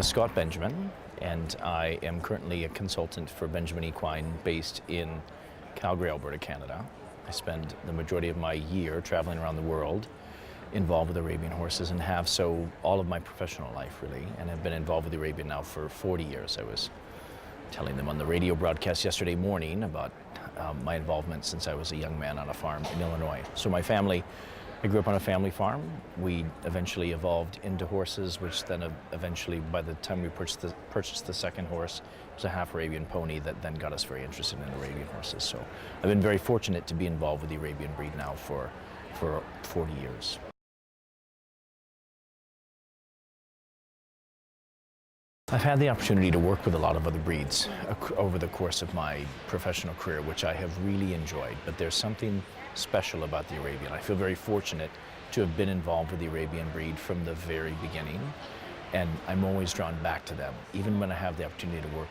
is Scott Benjamin, and I am currently a consultant for Benjamin Equine based in Calgary, Alberta, Canada. I spend the majority of my year traveling around the world involved with Arabian horses, and have so all of my professional life really, and have been involved with the Arabian now for 40 years. I was telling them on the radio broadcast yesterday morning about my involvement since I was a young man on a farm in Illinois. So my family, I grew up on a family farm. We eventually evolved into horses, which then eventually, by the time we purchased the second horse, it was a half Arabian pony that then got us very interested in Arabian horses. So I've been very fortunate to be involved with the Arabian breed now for 40 years. I've had the opportunity to work with a lot of other breeds over the course of my professional career, which I have really enjoyed, but there's something special about the Arabian. I feel very fortunate to have been involved with the Arabian breed from the very beginning, and I'm always drawn back to them. Even when I have the opportunity to work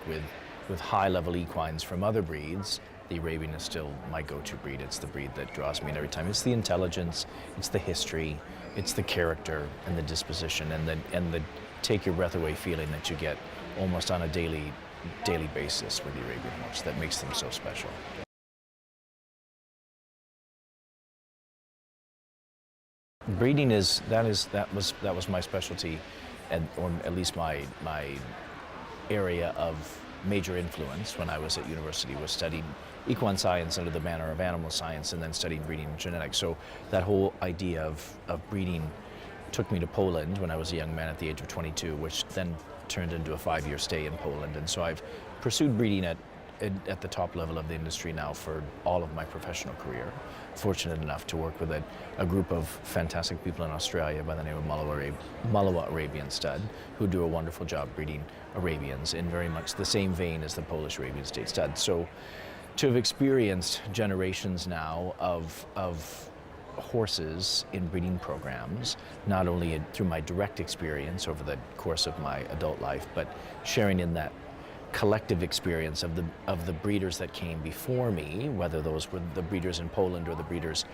with high-level equines from other breeds, the Arabian is still my go-to breed. It's the breed that draws me in every time. It's the intelligence, it's the history, it's the character and the disposition, and the take your breath away feeling that you get almost on a daily basis with the Arabian horse that makes them so special. Breeding that was my specialty, or at least my area of major influence when I was at university, was studying equine science under the banner of animal science, and then studying breeding and genetics. So that whole idea of breeding took me to Poland when I was a young man at the age of 22, which then turned into a 5-year stay in Poland. And so I've pursued breeding at the top level of the industry now for all of my professional career. Fortunate enough to work with a group of fantastic people in Australia by the name of Malawa Arabian Stud, who do a wonderful job breeding Arabians in very much the same vein as the Polish Arabian State Stud. So to have experienced generations now of horses in breeding programs, not only through my direct experience over the course of my adult life, but sharing in that collective experience of the breeders that came before me, whether those were the breeders in Poland or the breeders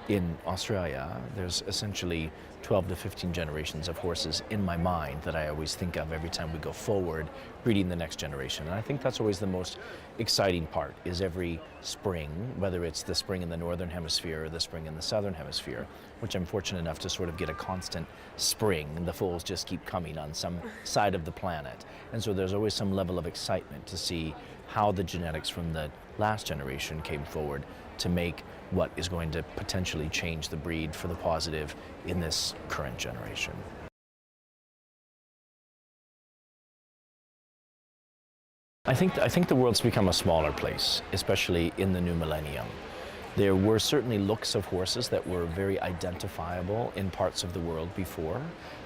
in Australia. There's essentially 12 to 15 generations of horses in my mind that I always think of every time we go forward breeding the next generation. And I think that's always the most exciting part, is every spring, whether it's the spring in the northern hemisphere or the spring in the southern hemisphere, which I'm fortunate enough to sort of get a constant spring, and the foals just keep coming on some side of the planet. And so there's always some level of excitement to see how the genetics from the last generation came forward to make what is going to potentially change the breed for the positive in this current generation. I think the world's become a smaller place, especially in the new millennium. There were certainly looks of horses that were very identifiable in parts of the world before,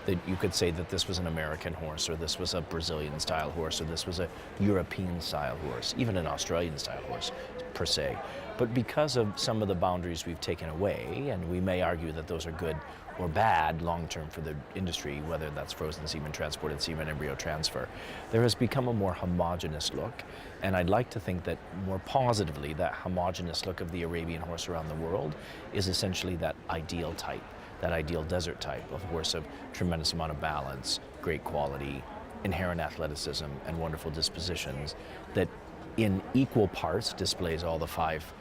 that you could say that this was an American horse, or this was a Brazilian style horse, or this was a European style horse, even an Australian style horse per se. But because of some of the boundaries we've taken away, and we may argue that those are good or bad long-term for the industry, whether that's frozen semen, transported semen, embryo transfer, there has become a more homogeneous look. And I'd like to think that more positively, that homogeneous look of the Arabian horse around the world is essentially that ideal type, that ideal desert type of horse of tremendous amount of balance, great quality, inherent athleticism, and wonderful dispositions, that in equal parts displays all the 5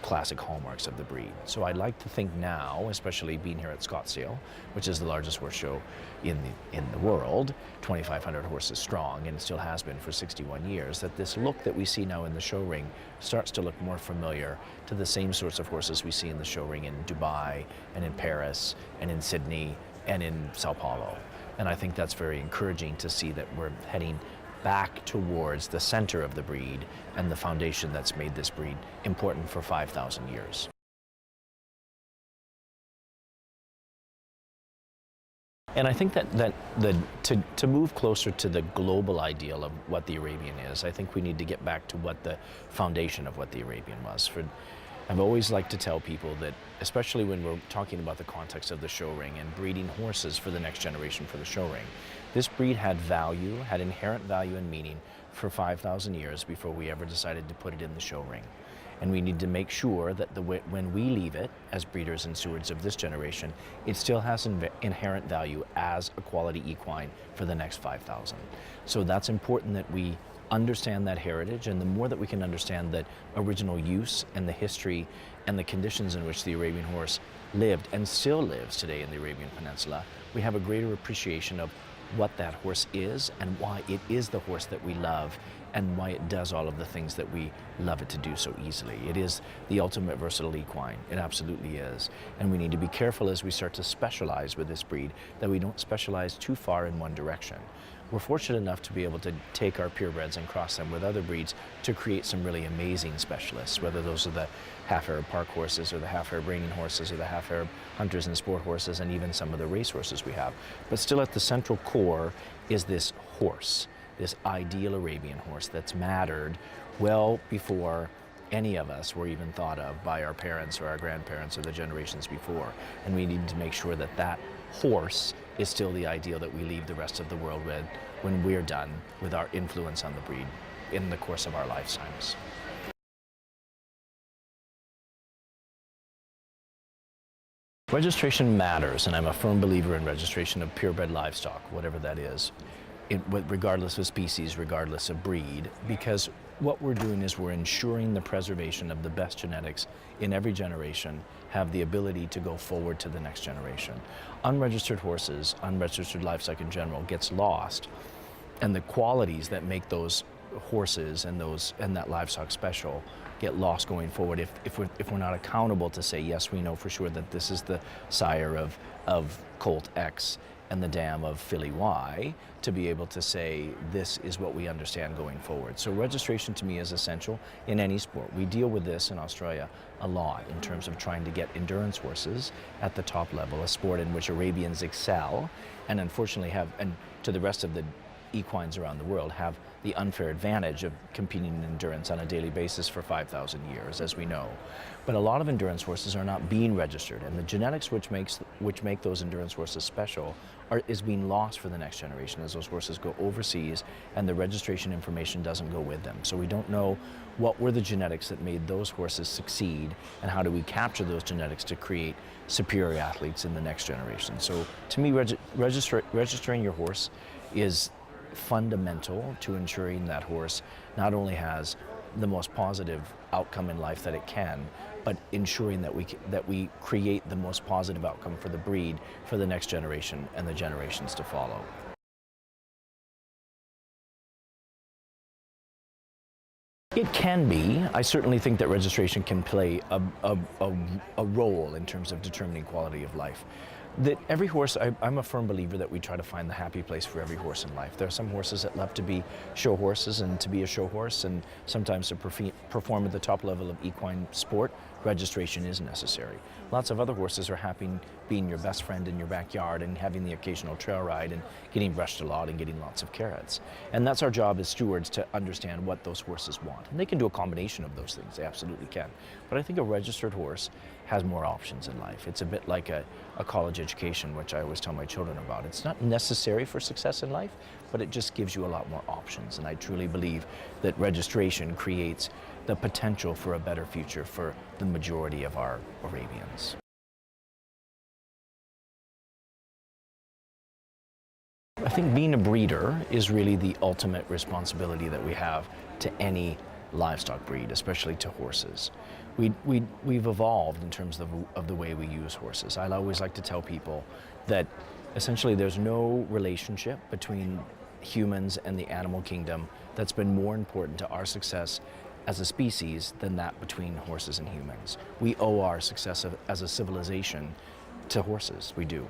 classic hallmarks of the breed. So I'd like to think now, especially being here at Scottsdale, which is the largest horse show in the world, 2,500 horses strong, and still has been for 61 years, that this look that we see now in the show ring starts to look more familiar to the same sorts of horses we see in the show ring in Dubai and in Paris and in Sydney and in Sao Paulo. And I think that's very encouraging to see that we're heading back towards the center of the breed and the foundation that's made this breed important for 5,000 years. And I think that to move closer to the global ideal of what the Arabian is, I think we need to get back to what the foundation of what the Arabian was. I've always liked to tell people that, especially when we're talking about the context of the show ring and breeding horses for the next generation for the show ring, this breed had value, had inherent value and meaning for 5,000 years before we ever decided to put it in the show ring. And we need to make sure that when we leave it as breeders and stewards of this generation, it still has inherent value as a quality equine for the next 5,000. So that's important that we understand that heritage, and the more that we can understand that original use and the history and the conditions in which the Arabian horse lived and still lives today in the Arabian Peninsula, we have a greater appreciation of what that horse is and why it is the horse that we love and why it does all of the things that we love it to do so easily. It is the ultimate versatile equine. It absolutely is. And we need to be careful as we start to specialize with this breed that we don't specialize too far in one direction. We're fortunate enough to be able to take our purebreds and cross them with other breeds to create some really amazing specialists, whether those are the half-Arab park horses or the half-Arab reining horses or the half-Arab hunters and sport horses and even some of the race horses we have. But still at the central core is this horse, this ideal Arabian horse that's mattered well before any of us were even thought of by our parents or our grandparents or the generations before. And we need to make sure that that horse is still the ideal that we leave the rest of the world with when we're done with our influence on the breed in the course of our lifetimes. Registration matters, and I'm a firm believer in registration of purebred livestock, whatever that is, regardless of species, regardless of breed, because what we're doing is we're ensuring the preservation of the best genetics in every generation have the ability to go forward to the next generation. Unregistered horses, unregistered livestock in general, gets lost, and the qualities that make those horses and that livestock special get lost going forward if we're not accountable to say, yes, we know for sure that this is the sire of Colt X and the dam of filly Y, to be able to say this is what we understand going forward. So registration to me is essential in any sport. We deal with this in Australia a lot in terms of trying to get endurance horses at the top level, a sport in which Arabians excel and unfortunately have, and to the rest of the equines around the world, have the unfair advantage of competing in endurance on a daily basis for 5,000 years, as we know. But a lot of endurance horses are not being registered, and the genetics which make those endurance horses special is being lost for the next generation as those horses go overseas and the registration information doesn't go with them. So we don't know what were the genetics that made those horses succeed, and how do we capture those genetics to create superior athletes in the next generation. So to me, registering your horse is fundamental to ensuring that horse not only has the most positive outcome in life that it can, but ensuring that we create the most positive outcome for the breed for the next generation and the generations to follow. It can be. I certainly think that registration can play a role in terms of determining quality of life. That every horse, I'm a firm believer that we try to find the happy place for every horse in life. There are some horses that love to be show horses and to be a show horse, and sometimes to perform at the top level of equine sport, registration is necessary. Lots of other horses are happy being your best friend in your backyard and having the occasional trail ride and getting brushed a lot and getting lots of carrots. And that's our job as stewards, to understand what those horses want. And they can do a combination of those things, they absolutely can. But I think a registered horse has more options in life. It's a bit like a college education, which I always tell my children about. It's not necessary for success in life, but it just gives you a lot more options. And I truly believe that registration creates the potential for a better future for the majority of our Arabians. I think being a breeder is really the ultimate responsibility that we have to any livestock breed, especially to horses. We've evolved in terms of the way we use horses. I always like to tell people that essentially there's no relationship between humans and the animal kingdom that's been more important to our success as a species than that between horses and humans. We owe our success as a civilization to horses, we do.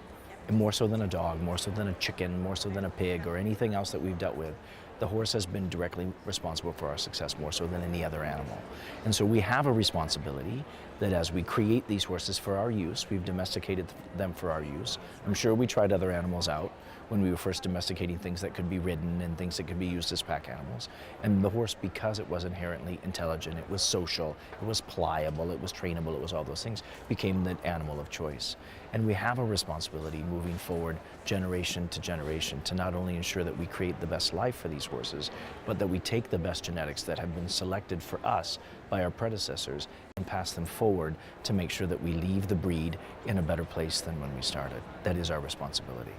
And more so than a dog, more so than a chicken, more so than a pig or anything else that we've dealt with. The horse has been directly responsible for our success more so than any other animal. And so we have a responsibility that as we create these horses for our use, we've domesticated them for our use. I'm sure we tried other animals out. when we were first domesticating things that could be ridden and things that could be used as pack animals. And the horse, because it was inherently intelligent, it was social, it was pliable, it was trainable, it was all those things, became the animal of choice. And we have a responsibility moving forward, generation to generation, to not only ensure that we create the best life for these horses, but that we take the best genetics that have been selected for us by our predecessors and pass them forward to make sure that we leave the breed in a better place than when we started. That is our responsibility.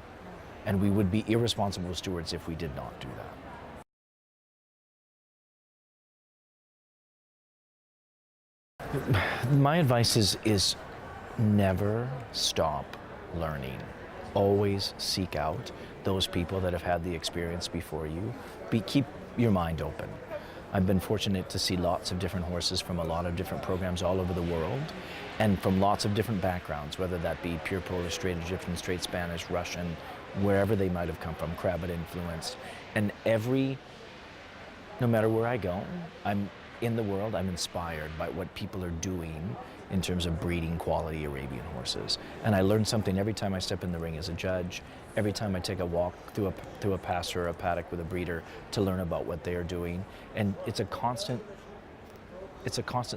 And we would be irresponsible stewards if we did not do that. My advice is never stop learning. Always seek out those people that have had the experience before you. Keep your mind open. I've been fortunate to see lots of different horses from a lot of different programs all over the world and from lots of different backgrounds, whether that be pure Polish, straight Egyptian, straight Spanish, Russian, wherever they might have come from, Krabat influenced. And no matter where I go, I'm in the world, I'm inspired by what people are doing in terms of breeding quality Arabian horses. And I learn something every time I step in the ring as a judge, every time I take a walk through a pasture or a paddock with a breeder to learn about what they are doing. And it's a constant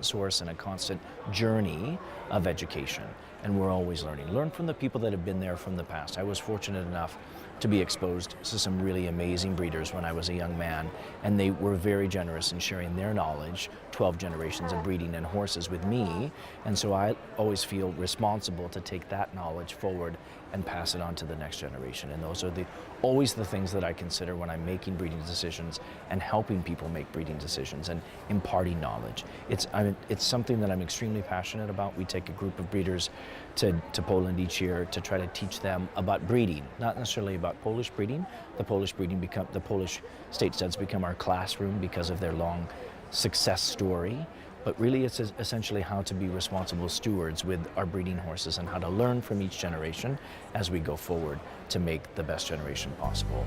source and a constant journey of education. And we're always learning. Learn from the people that have been there from the past. I was fortunate enough to be exposed to some really amazing breeders when I was a young man, and they were very generous in sharing their knowledge, 12 generations of breeding and horses with me, and so I always feel responsible to take that knowledge forward and pass it on to the next generation. And those are always the things that I consider when I'm making breeding decisions and helping people make breeding decisions and imparting knowledge. It's something that I'm extremely passionate about. We take a group of breeders to Poland each year to try to teach them about breeding, not necessarily about Polish breeding. The Polish state studs become our classroom because of their long success story. But really it's essentially how to be responsible stewards with our breeding horses and how to learn from each generation as we go forward to make the best generation possible.